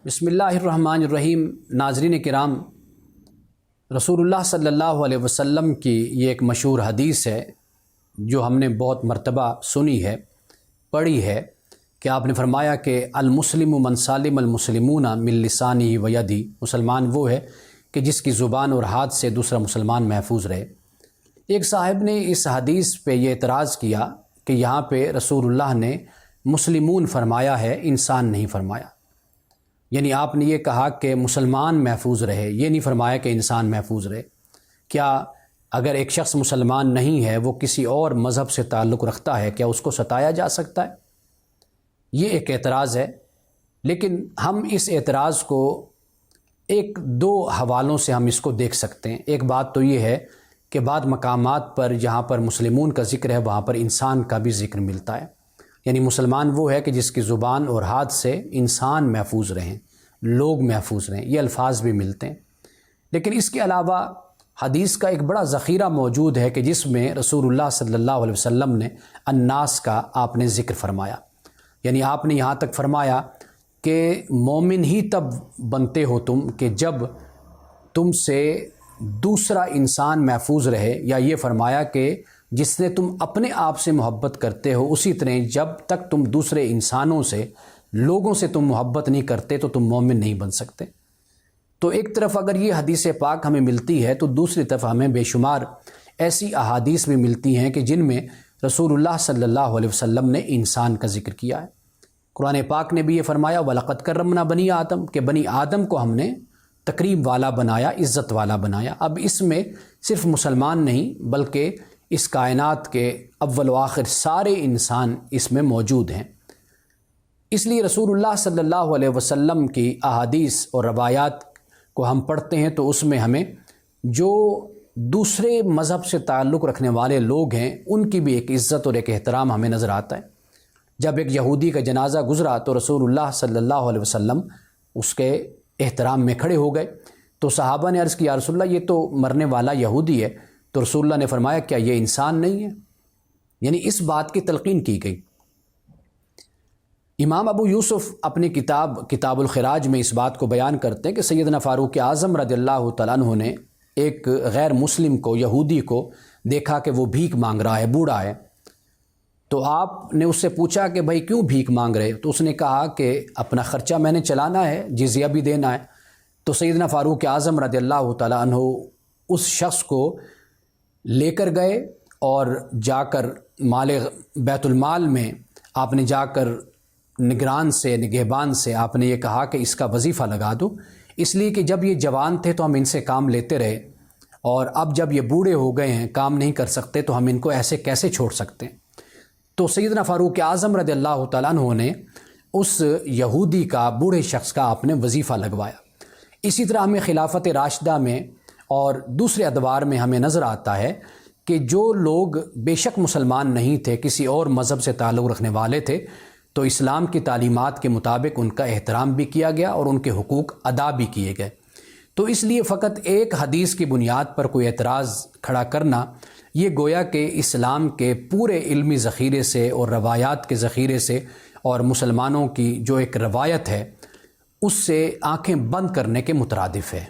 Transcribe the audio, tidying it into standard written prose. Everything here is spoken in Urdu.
بسم اللہ الرحمن الرحیم۔ ناظرین کرام، رسول اللہ صلی اللہ علیہ وسلم کی یہ ایک مشہور حدیث ہے جو ہم نے بہت مرتبہ سنی ہے، پڑھی ہے، کہ آپ نے فرمایا کہ المسلم من سالم المسلمون من لسانہ و یدہ، مسلمان وہ ہے کہ جس کی زبان اور ہاتھ سے دوسرا مسلمان محفوظ رہے۔ ایک صاحب نے اس حدیث پہ یہ اعتراض کیا کہ یہاں پہ رسول اللہ نے مسلمون فرمایا ہے، انسان نہیں فرمایا، یعنی آپ نے یہ کہا کہ مسلمان محفوظ رہے، یہ نہیں فرمایا کہ انسان محفوظ رہے۔ کیا اگر ایک شخص مسلمان نہیں ہے، وہ کسی اور مذہب سے تعلق رکھتا ہے، کیا اس کو ستایا جا سکتا ہے؟ یہ ایک اعتراض ہے، لیکن ہم اس اعتراض کو ایک دو حوالوں سے ہم اس کو دیکھ سکتے ہیں۔ ایک بات تو یہ ہے کہ بعض مقامات پر جہاں پر مسلمون کا ذکر ہے وہاں پر انسان کا بھی ذکر ملتا ہے، یعنی مسلمان وہ ہے کہ جس کی زبان اور ہاتھ سے انسان محفوظ رہیں، لوگ محفوظ رہیں، یہ الفاظ بھی ملتے ہیں۔ لیکن اس کے علاوہ حدیث کا ایک بڑا ذخیرہ موجود ہے کہ جس میں رسول اللہ صلی اللہ علیہ وسلم نے الناس کا آپ نے ذکر فرمایا، یعنی آپ نے یہاں تک فرمایا کہ مومن ہی تب بنتے ہو تم کہ جب تم سے دوسرا انسان محفوظ رہے، یا یہ فرمایا کہ جس سے تم اپنے آپ سے محبت کرتے ہو اسی طرح جب تک تم دوسرے انسانوں سے، لوگوں سے تم محبت نہیں کرتے تو تم مومن نہیں بن سکتے۔ تو ایک طرف اگر یہ حدیث پاک ہمیں ملتی ہے تو دوسری طرف ہمیں بے شمار ایسی احادیث بھی ملتی ہیں کہ جن میں رسول اللہ صلی اللہ علیہ وسلم نے انسان کا ذکر کیا ہے۔ قرآن پاک نے بھی یہ فرمایا وَلَقَدْ كَرَّمْنَا بَنِي آدم، کہ بنی آدم کو ہم نے تقریب والا بنایا، عزت والا بنایا۔ اب اس میں صرف مسلمان نہیں بلکہ اس کائنات کے اول و آخر سارے انسان اس میں موجود ہیں۔ اس لیے رسول اللہ صلی اللہ علیہ وسلم کی احادیث اور روایات کو ہم پڑھتے ہیں تو اس میں ہمیں جو دوسرے مذہب سے تعلق رکھنے والے لوگ ہیں ان کی بھی ایک عزت اور ایک احترام ہمیں نظر آتا ہے۔ جب ایک یہودی کا جنازہ گزرا تو رسول اللہ صلی اللہ علیہ وسلم اس کے احترام میں کھڑے ہو گئے، تو صحابہ نے عرض کیا یا رسول اللہ یہ تو مرنے والا یہودی ہے، تو رسول اللہ نے فرمایا کیا یہ انسان نہیں ہے؟ یعنی اس بات کی تلقین کی گئی۔ امام ابو یوسف اپنی کتاب الخراج میں اس بات کو بیان کرتے ہیں کہ سیدنا فاروق اعظم رضی اللہ تعالیٰ عنہ نے ایک غیر مسلم کو، یہودی کو دیکھا کہ وہ بھیک مانگ رہا ہے، بوڑھا ہے، تو آپ نے اس سے پوچھا کہ بھائی کیوں بھیک مانگ رہے؟ تو اس نے کہا کہ اپنا خرچہ میں نے چلانا ہے، جزیہ بھی دینا ہے۔ تو سیدنا فاروق اعظم رضی اللہ تعالیٰ عنہ اس شخص کو لے کر گئے اور جا کر مال بیت المال میں آپ نے جا کر نگران سے، نگہبان سے آپ نے یہ کہا کہ اس کا وظیفہ لگا دو، اس لیے کہ جب یہ جوان تھے تو ہم ان سے کام لیتے رہے، اور اب جب یہ بوڑھے ہو گئے ہیں، کام نہیں کر سکتے، تو ہم ان کو ایسے کیسے چھوڑ سکتے ہیں؟ تو سیدنا فاروق اعظم رضی اللہ تعالیٰ عنہ نے اس یہودی کا، بوڑھے شخص کا آپ نے وظیفہ لگوایا۔ اسی طرح ہمیں خلافت راشدہ میں اور دوسرے ادوار میں ہمیں نظر آتا ہے کہ جو لوگ بے شک مسلمان نہیں تھے، کسی اور مذہب سے تعلق رکھنے والے تھے، تو اسلام کی تعلیمات کے مطابق ان کا احترام بھی کیا گیا اور ان کے حقوق ادا بھی کیے گئے۔ تو اس لیے فقط ایک حدیث کی بنیاد پر کوئی اعتراض کھڑا کرنا یہ گویا کہ اسلام کے پورے علمی ذخیرے سے اور روایات کے ذخیرے سے اور مسلمانوں کی جو ایک روایت ہے اس سے آنکھیں بند کرنے کے مترادف ہے۔